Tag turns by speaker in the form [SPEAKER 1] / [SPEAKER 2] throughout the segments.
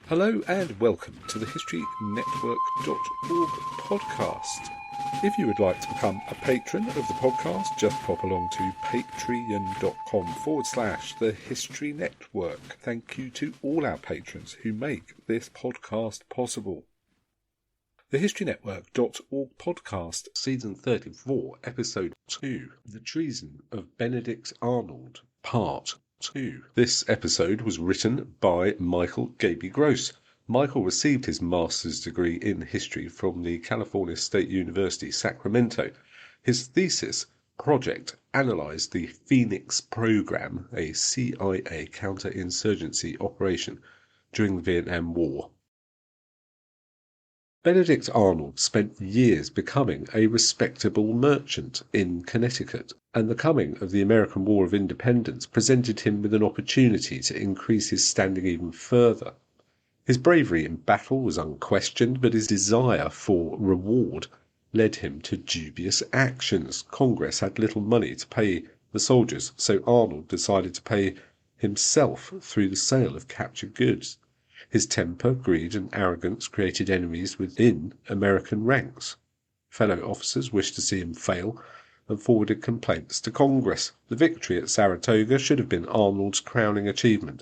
[SPEAKER 1] Hello and welcome to the HistoryNetwork.org podcast. If you would like to become a patron of the podcast, just pop along to patreon.com/the History Network. Thank you to all our patrons who make this podcast possible. The HistoryNetwork.org podcast, Season 34, Episode 2, The Treason of Benedict Arnold, Part 2. This episode was written by Michael Gaby Gross. Michael received his master's degree in history from the California State University, Sacramento. His thesis project analyzed the Phoenix Program, a CIA counterinsurgency operation during the Vietnam War. Benedict Arnold spent years becoming a respectable merchant in Connecticut, and the coming of the American War of Independence presented him with an opportunity to increase his standing even further. His bravery in battle was unquestioned, but his desire for reward led him to dubious actions. Congress had little money to pay the soldiers, so Arnold decided to pay himself through the sale of captured goods. His temper, greed, and arrogance created enemies within American ranks. Fellow officers wished to see him fail and forwarded complaints to Congress. The victory at Saratoga should have been Arnold's crowning achievement,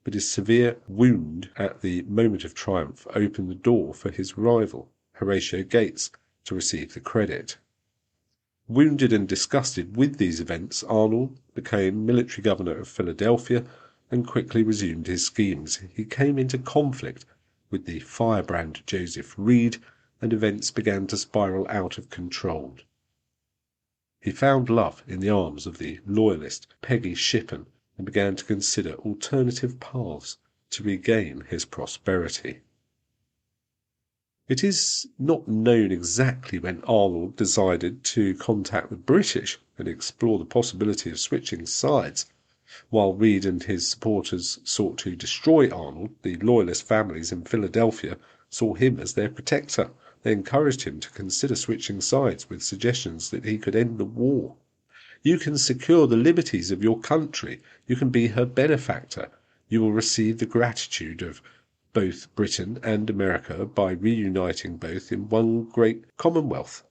[SPEAKER 1] but his severe wound at the moment of triumph opened the door for his rival, Horatio Gates, to receive the credit. Wounded and disgusted with these events, Arnold became military governor of Philadelphia and quickly resumed his schemes. He came into conflict with the firebrand Joseph Reed, and events began to spiral out of control. He found love in the arms of the loyalist Peggy Shippen and began to consider alternative paths to regain his prosperity. It is not known exactly when Arnold decided to contact the British and explore the possibility of switching sides. While Reed and his supporters sought to destroy Arnold, the loyalist families in Philadelphia saw him as their protector. They encouraged him to consider switching sides with suggestions that he could end the war. "You can secure the liberties of your country. You can be her benefactor. You will receive the gratitude of both Britain and America by reuniting both in one great commonwealth."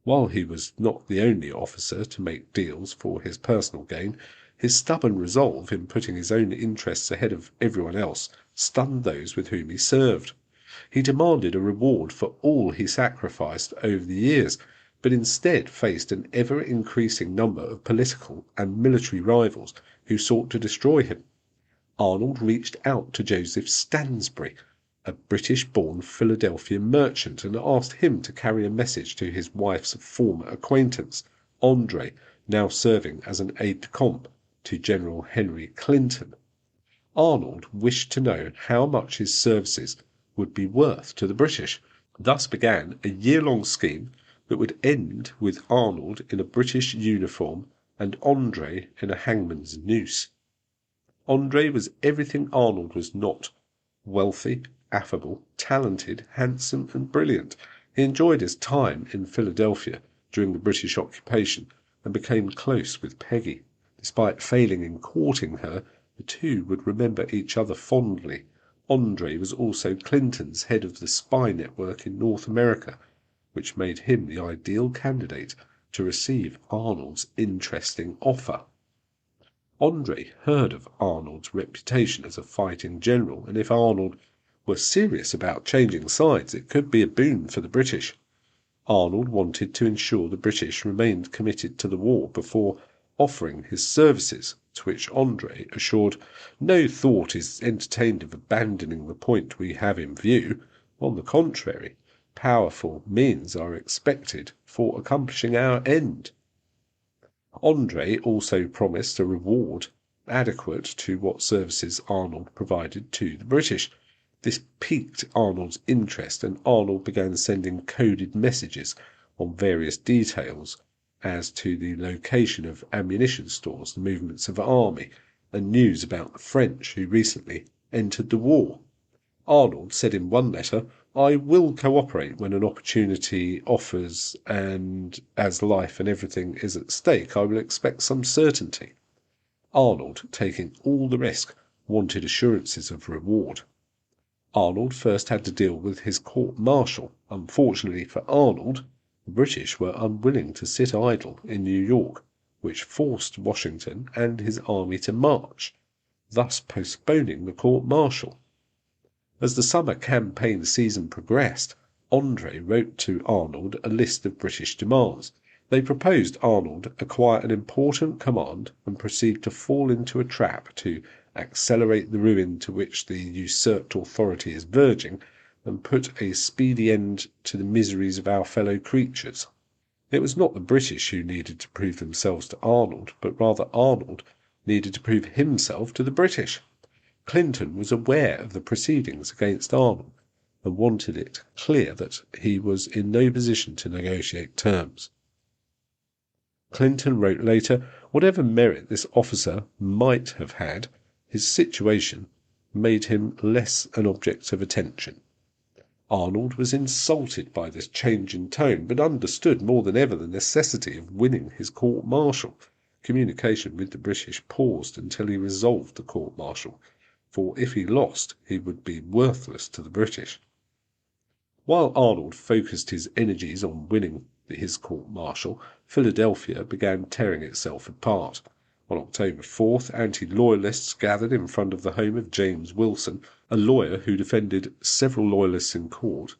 [SPEAKER 1] While he was not the only officer to make deals for his personal gain, his stubborn resolve in putting his own interests ahead of everyone else stunned those with whom he served. He demanded a reward for all he sacrificed over the years, but instead faced an ever-increasing number of political and military rivals who sought to destroy him. Arnold reached out to Joseph Stansbury, a British-born Philadelphia merchant, and asked him to carry a message to his wife's former acquaintance, Andre, now serving as an aide-de-camp to General Henry Clinton. Arnold wished to know how much his services would be worth to the British. Thus began a year-long scheme that would end with Arnold in a British uniform and Andre in a hangman's noose. Andre was everything Arnold was not: wealthy, affable, talented, handsome, and brilliant. He enjoyed his time in Philadelphia during the British occupation and became close with Peggy. Despite failing in courting her, the two would remember each other fondly. Andre was also Clinton's head of the spy network in North America, which made him the ideal candidate to receive Arnold's interesting offer. Andre heard of Arnold's reputation as a fighting general, and if Arnold were serious about changing sides, it could be a boon for the British. Arnold wanted to ensure the British remained committed to the war before offering his services, to which Andre assured, "No thought is entertained of abandoning the point we have in view. On the contrary, powerful means are expected for accomplishing our end." Andre also promised a reward adequate to what services Arnold provided to the British. This piqued Arnold's interest, and Arnold began sending coded messages on various details as to the location of ammunition stores, the movements of army, and news about the French who recently entered the war. Arnold said in one letter, "I will cooperate when an opportunity offers, and as life and everything is at stake, I will expect some certainty." Arnold, taking all the risk, wanted assurances of reward. Arnold first had to deal with his court-martial. Unfortunately for Arnold, the British were unwilling to sit idle in New York, which forced Washington and his army to march, thus postponing the court-martial. As the summer campaign season progressed, André wrote to Arnold a list of British demands. They proposed Arnold acquire an important command and proceed to fall into a trap to accelerate the ruin to which the usurped authority is verging, and put a speedy end to the miseries of our fellow creatures. It was not the British who needed to prove themselves to Arnold, but rather Arnold needed to prove himself to the British. Clinton was aware of the proceedings against Arnold, and wanted it clear that he was in no position to negotiate terms. Clinton wrote later, whatever merit this officer might have had, his situation made him less an object of attention. Arnold was insulted by this change in tone, but understood more than ever the necessity of winning his court-martial. Communication with the British paused until he resolved the court-martial, for if he lost, he would be worthless to the British. While Arnold focused his energies on winning his court-martial, Philadelphia began tearing itself apart. On October 4th, anti-loyalists gathered in front of the home of James Wilson, a lawyer who defended several loyalists in court,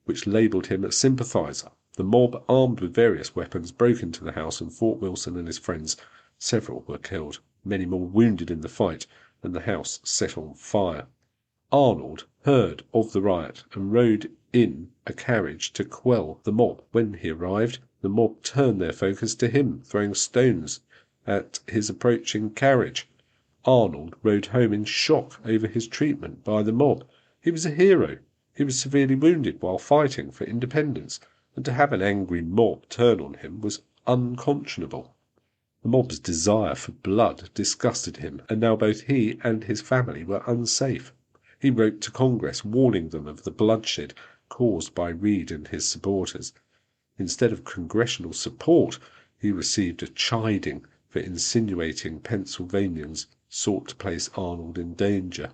[SPEAKER 1] which labelled him a sympathizer. The mob, armed with various weapons, broke into the house and fought Wilson and his friends. Several were killed, many more wounded in the fight, and the house set on fire. Arnold heard of the riot and rode in a carriage to quell the mob. When he arrived, the mob turned their focus to him, throwing stones at his approaching carriage. Arnold rode home in shock over his treatment by the mob. He was a hero. He was severely wounded while fighting for independence, and to have an angry mob turn on him was unconscionable. The mob's desire for blood disgusted him, and now both he and his family were unsafe. He wrote to Congress, warning them of the bloodshed caused by Reed and his supporters. Instead of congressional support, he received a chiding for insinuating Pennsylvanians sought to place Arnold in danger.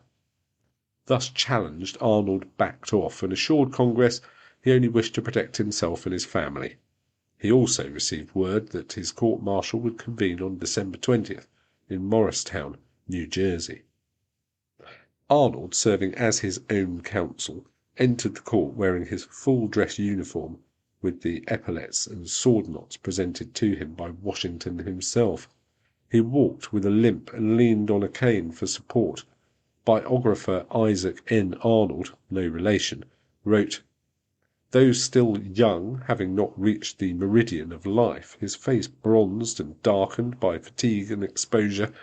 [SPEAKER 1] Thus challenged, Arnold backed off and assured Congress he only wished to protect himself and his family. He also received word that his court-martial would convene on December 20th in Morristown, New Jersey. Arnold, serving as his own counsel, entered the court wearing his full-dress uniform with the epaulets and sword knots presented to him by Washington himself. He walked with a limp and leaned on a cane for support. Biographer Isaac N. Arnold, no relation, wrote, though still young, having not reached the meridian of life, his face bronzed and darkened by fatigue and exposure,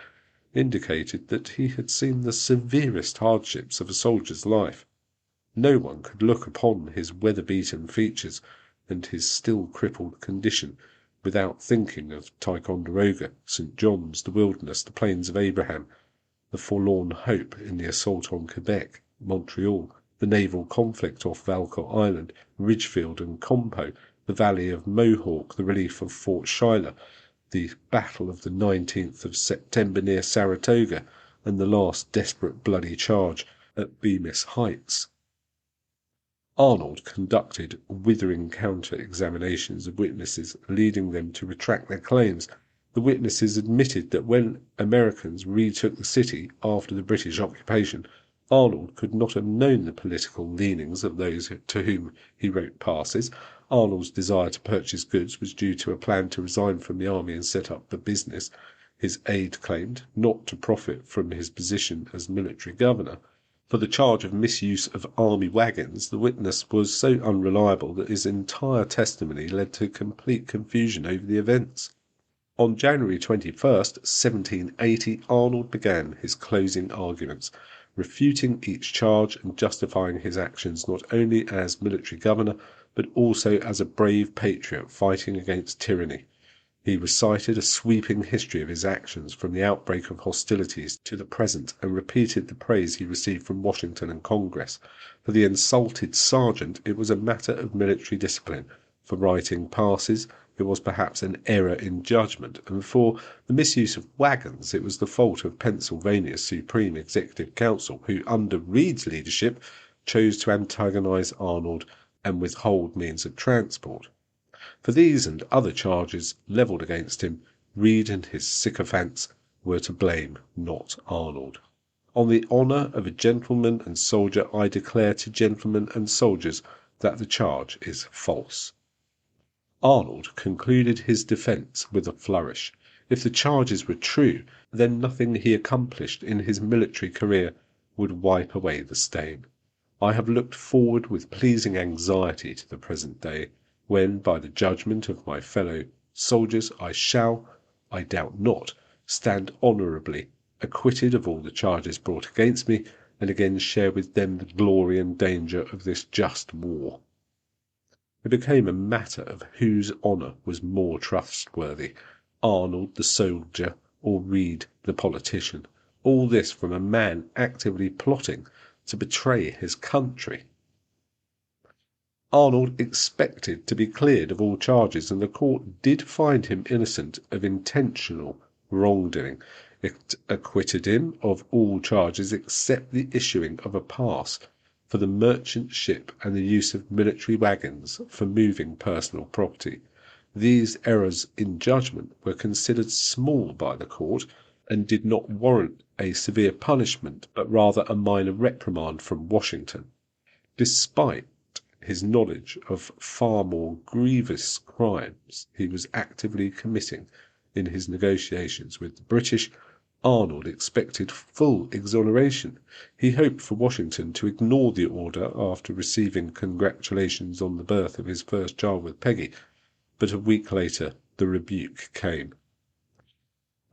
[SPEAKER 1] indicated that he had seen the severest hardships of a soldier's life. No one could look upon his weather-beaten features and his still crippled condition without thinking of Ticonderoga, St. John's, the Wilderness, the Plains of Abraham, the forlorn hope in the assault on Quebec, Montreal, the naval conflict off Valcour Island, Ridgefield and Compo, the valley of Mohawk, the relief of Fort Schuyler, the battle of the 19th of September near Saratoga, and the last desperate bloody charge at Bemis Heights. Arnold conducted withering counter-examinations of witnesses, leading them to retract their claims. The witnesses admitted that when Americans retook the city after the British occupation, Arnold could not have known the political leanings of those to whom he wrote passes. Arnold's desire to purchase goods was due to a plan to resign from the army and set up a business. His aide claimed not to profit from his position as military governor. For the charge of misuse of army wagons, the witness was so unreliable that his entire testimony led to complete confusion over the events. On January 21st, 1780, Arnold began his closing arguments, refuting each charge and justifying his actions not only as military governor, but also as a brave patriot fighting against tyranny. He recited a sweeping history of his actions from the outbreak of hostilities to the present, and repeated the praise he received from Washington and Congress. For the insulted sergeant, it was a matter of military discipline. For writing passes, it was perhaps an error in judgment, and for the misuse of wagons it was the fault of Pennsylvania's Supreme Executive Council, who, under Reed's leadership, chose to antagonize Arnold and withhold means of transport. For these and other charges levelled against him, Reed and his sycophants were to blame, not Arnold. On the honour of a gentleman and soldier, I declare to gentlemen and soldiers that the charge is false. Arnold concluded his defence with a flourish. If the charges were true, then nothing he accomplished in his military career would wipe away the stain. I have looked forward with pleasing anxiety to the present day, when, by the judgment of my fellow soldiers, I shall, I doubt not, stand honourably acquitted of all the charges brought against me, and again share with them the glory and danger of this just war. It became a matter of whose honour was more trustworthy, Arnold the soldier or Reed the politician. All this from a man actively plotting to betray his country. Arnold expected to be cleared of all charges, and the court did find him innocent of intentional wrongdoing. It acquitted him of all charges except the issuing of a pass for the merchant ship and the use of military wagons for moving personal property. These errors in judgment were considered small by the court, and did not warrant a severe punishment, but rather a minor reprimand from Washington. Despite his knowledge of far more grievous crimes he was actively committing in his negotiations with the British, Arnold expected full exoneration. He hoped for Washington to ignore the order after receiving congratulations on the birth of his first child with Peggy, but a week later the rebuke came.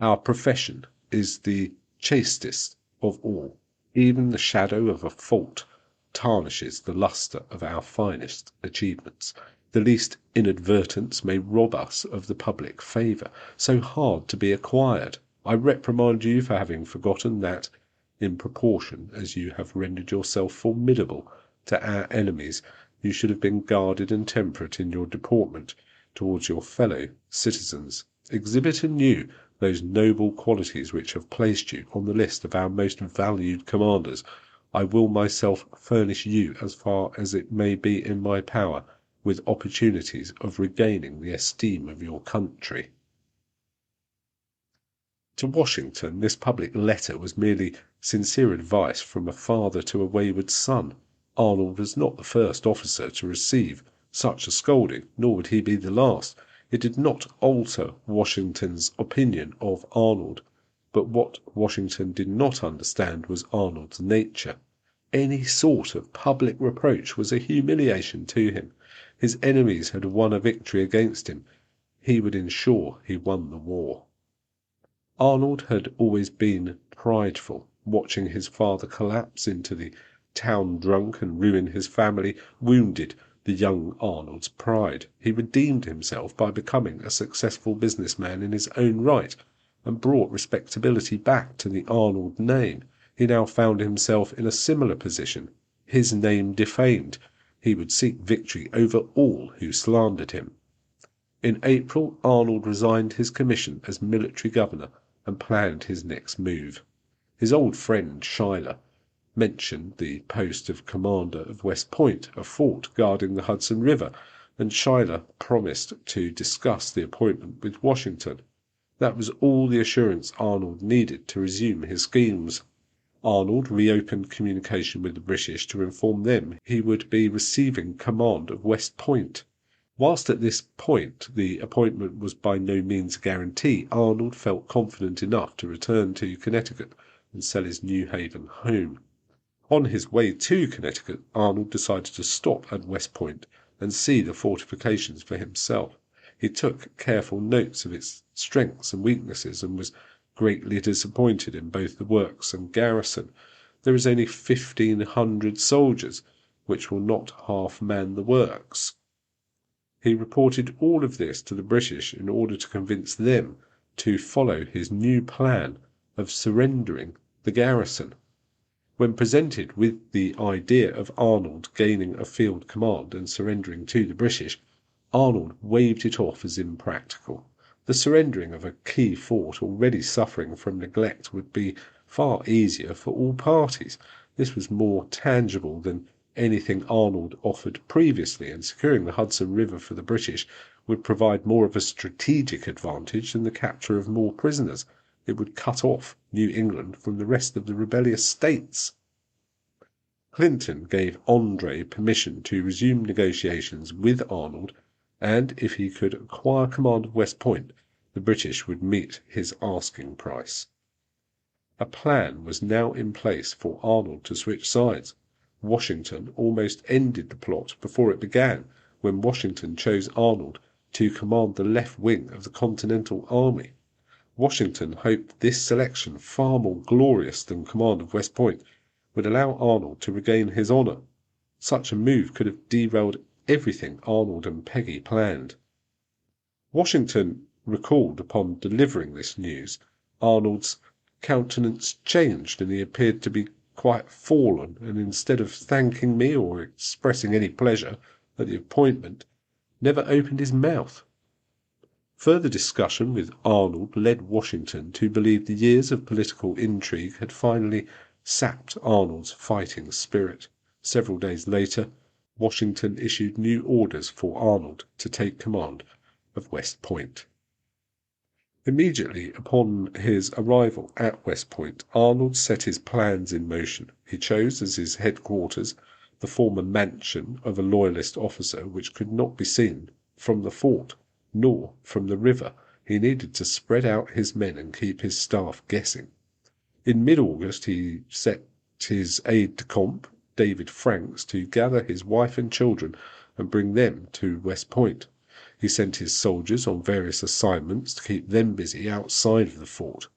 [SPEAKER 1] Our profession is the chastest of all. Even the shadow of a fault tarnishes the lustre of our finest achievements. The least inadvertence may rob us of the public favour, so hard to be acquired. I reprimand you for having forgotten that, in proportion as you have rendered yourself formidable to our enemies, you should have been guarded and temperate in your deportment towards your fellow citizens. Exhibit anew those noble qualities which have placed you on the list of our most valued commanders. I will myself furnish you, as far as it may be in my power, with opportunities of regaining the esteem of your country. To Washington this public letter was merely sincere advice from a father to a wayward son. Arnold was not the first officer to receive such a scolding, nor would he be the last. It did not alter Washington's opinion of Arnold, but what Washington did not understand was Arnold's nature. Any sort of public reproach was a humiliation to him. His enemies had won a victory against him. He would ensure he won the war. Arnold had always been prideful. Watching his father collapse into the town drunk and ruin his family wounded the young Arnold's pride. He redeemed himself by becoming a successful businessman in his own right, and brought respectability back to the Arnold name. He now found himself in a similar position, his name defamed. He would seek victory over all who slandered him. In April Arnold resigned his commission as military governor and planned his next move. His old friend Schuyler mentioned the post of commander of West Point, a fort guarding the Hudson River, and Schuyler promised to discuss the appointment with Washington. That was all the assurance Arnold needed to resume his schemes. Arnold reopened communication with the British to inform them he would be receiving command of West Point. Whilst at this point the appointment was by no means a guarantee, Arnold felt confident enough to return to Connecticut and sell his New Haven home. On his way to Connecticut, Arnold decided to stop at West Point and see the fortifications for himself. He took careful notes of its strengths and weaknesses, and was greatly disappointed in both the works and garrison. There is only 1,500 soldiers, which will not half man the works. He reported all of this to the British in order to convince them to follow his new plan of surrendering the garrison. When presented with the idea of Arnold gaining a field command and surrendering to the British, Arnold waved it off as impractical. The surrendering of a key fort already suffering from neglect would be far easier for all parties. This was more tangible than anything Arnold offered previously, and securing the Hudson River for the British would provide more of a strategic advantage than the capture of more prisoners. It would cut off New England from the rest of the rebellious states. Clinton gave André permission to resume negotiations with Arnold, and if he could acquire command of West Point, the British would meet his asking price. A plan was now in place for Arnold to switch sides. Washington almost ended the plot before it began, when Washington chose Arnold to command the left wing of the Continental Army. Washington hoped this selection, far more glorious than command of West Point, would allow Arnold to regain his honor. Such a move could have derailed everything Arnold and Peggy planned. Washington recalled upon delivering this news. Arnold's countenance changed, and he appeared to be quite fallen, and instead of thanking me or expressing any pleasure at the appointment, never opened his mouth. Further discussion with Arnold led Washington to believe the years of political intrigue had finally sapped Arnold's fighting spirit. Several days later, Washington issued new orders for Arnold to take command of West Point. Immediately upon his arrival at West Point, Arnold set his plans in motion. He chose as his headquarters the former mansion of a Loyalist officer, which could not be seen from the fort nor from the river. He needed to spread out his men and keep his staff guessing. In mid-August he set his aide-de-camp, David Franks, to gather his wife and children and bring them to West Point. He sent his soldiers on various assignments to keep them busy outside of the fort.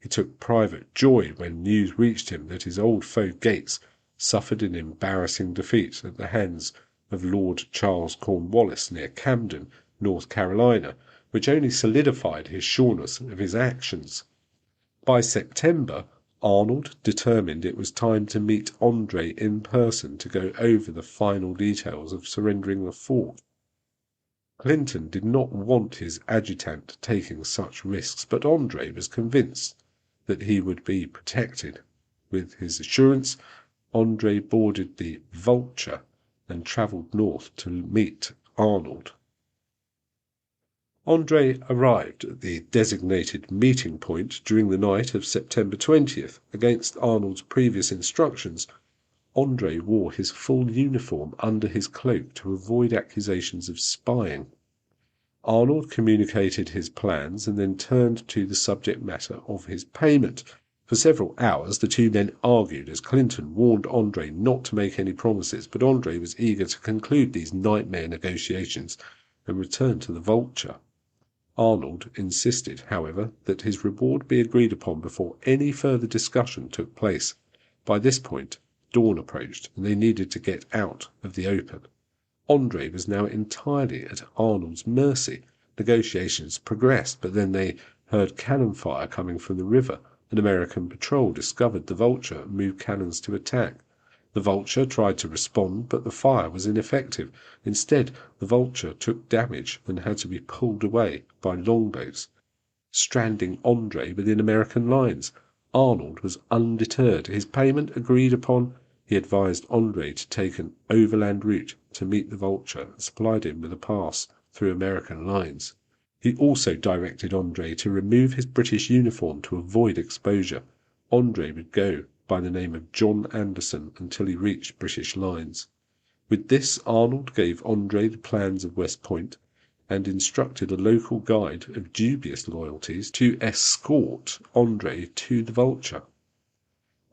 [SPEAKER 1] He took private joy when news reached him that his old foe Gates suffered an embarrassing defeat at the hands of Lord Charles Cornwallis near Camden, North Carolina, which only solidified his sureness of his actions. By September, Arnold determined it was time to meet André in person to go over the final details of surrendering the fort. Clinton did not want his adjutant taking such risks, but André was convinced that he would be protected. With his assurance, André boarded the Vulture and travelled north to meet Arnold. André arrived at the designated meeting point during the night of September 20th. Against Arnold's previous instructions, André wore his full uniform under his cloak to avoid accusations of spying. Arnold communicated his plans and then turned to the subject matter of his payment. For several hours the two men argued as Clinton warned André not to make any promises, but André was eager to conclude these nightmare negotiations and return to the Vulture. Arnold insisted, however, that his reward be agreed upon before any further discussion took place. By this point dawn approached, and they needed to get out of the open. André was now entirely at Arnold's mercy. Negotiations progressed, but then they heard cannon fire coming from the river. An American patrol discovered the Vulture and moved cannons to attack. The Vulture tried to respond, but the fire was ineffective. Instead, the Vulture took damage and had to be pulled away by longboats, stranding André within American lines. Arnold was undeterred. His payment agreed upon, he advised André to take an overland route to meet the Vulture and supplied him with a pass through American lines. He also directed André to remove his British uniform to avoid exposure. André would go by the name of John Anderson until he reached British lines. With this, Arnold gave André the plans of West Point and instructed a local guide of dubious loyalties to escort André to the Vulture.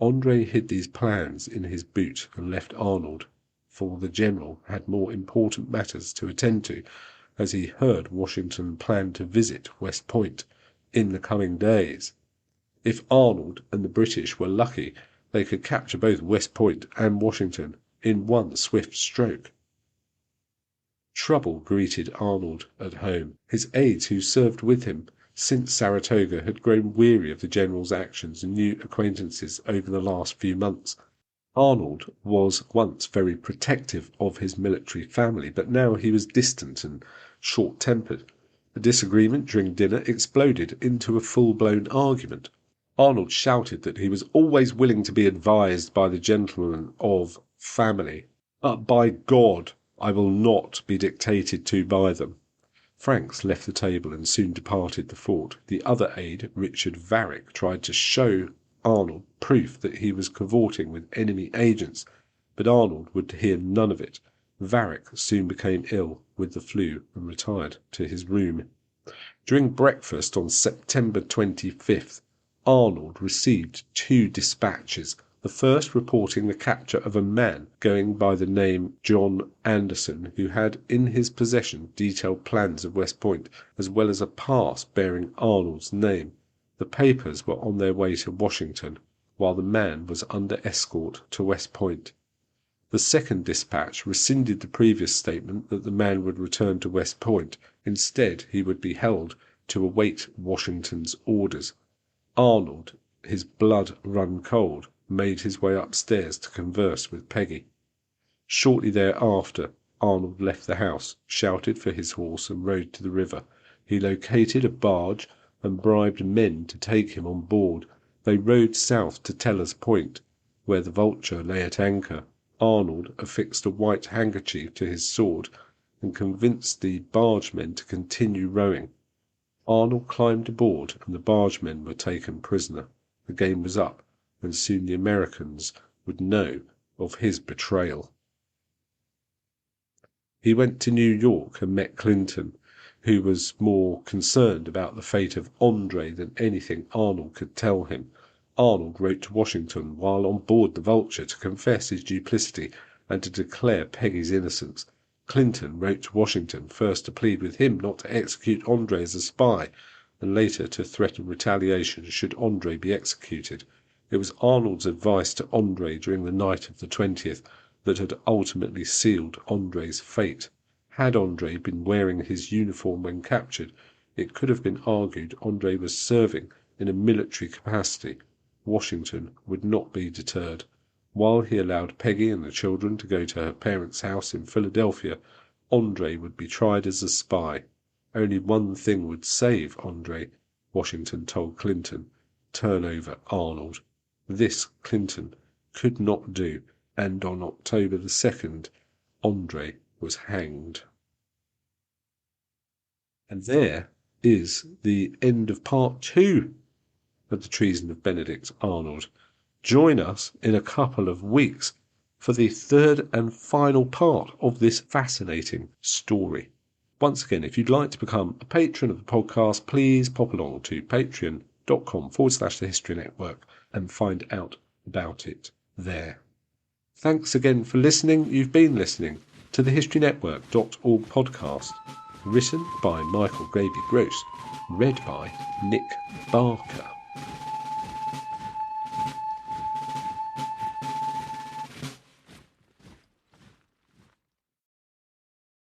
[SPEAKER 1] André hid these plans in his boot and left Arnold, for the general had more important matters to attend to, as he heard Washington planned to visit West Point in the coming days. If Arnold and the British were lucky, they could capture both West Point and Washington in one swift stroke. Trouble greeted Arnold at home. His aides who served with him since Saratoga had grown weary of the general's actions and new acquaintances over the last few months. Arnold was once very protective of his military family, but now he was distant and short-tempered. The disagreement during dinner exploded into a full-blown argument. Arnold shouted that he was always willing to be advised by the gentleman of family, but by God, I will not be dictated to by them. Franks left the table and soon departed the fort. The other aide, Richard Varick, tried to show Arnold proof that he was cavorting with enemy agents, but Arnold would hear none of it. Varick soon became ill with the flu and retired to his room. During breakfast on September 25th, Arnold received 2 dispatches, the first reporting the capture of a man going by the name John Anderson, who had in his possession detailed plans of West Point, as well as a pass bearing Arnold's name. The papers were on their way to Washington, while the man was under escort to West Point. The second dispatch rescinded the previous statement that the man would return to West Point. Instead, he would be held to await Washington's orders. Arnold, his blood run cold, made his way upstairs to converse with Peggy. Shortly thereafter, Arnold left the house, shouted for his horse, and rode to the river. He located a barge and bribed men to take him on board. They rowed south to Teller's Point, where the Vulture lay at anchor. Arnold affixed a white handkerchief to his sword and convinced the bargemen to continue rowing. Arnold climbed aboard and the bargemen were taken prisoner. The game was up, and soon the Americans would know of his betrayal. He went to New York and met Clinton, who was more concerned about the fate of Andre than anything Arnold could tell him. Arnold wrote to Washington while on board the Vulture to confess his duplicity and to declare Peggy's innocence. Clinton wrote to Washington first to plead with him not to execute Andre as a spy, and later to threaten retaliation should Andre be executed. It was Arnold's advice to Andre during the night of the 20th that had ultimately sealed Andre's fate. Had Andre been wearing his uniform when captured, it could have been argued Andre was serving in a military capacity. Washington would not be deterred. While he allowed Peggy and the children to go to her parents' house in Philadelphia, Andre would be tried as a spy. Only one thing would save Andre, Washington told Clinton: turn over Arnold. This Clinton could not do, and on October the 2nd, Andre was hanged. And there is the end of part 2 of the Treason of Benedict Arnold. Join us in a couple of weeks for the third and final part of this fascinating story. Once again, if you'd like to become a patron of the podcast, please pop along to patreon.com/The History Network and find out about it there. Thanks again for listening. You've been listening to the historynetwork.org podcast, written by Michael Gravy Gross, read by Nick Barker.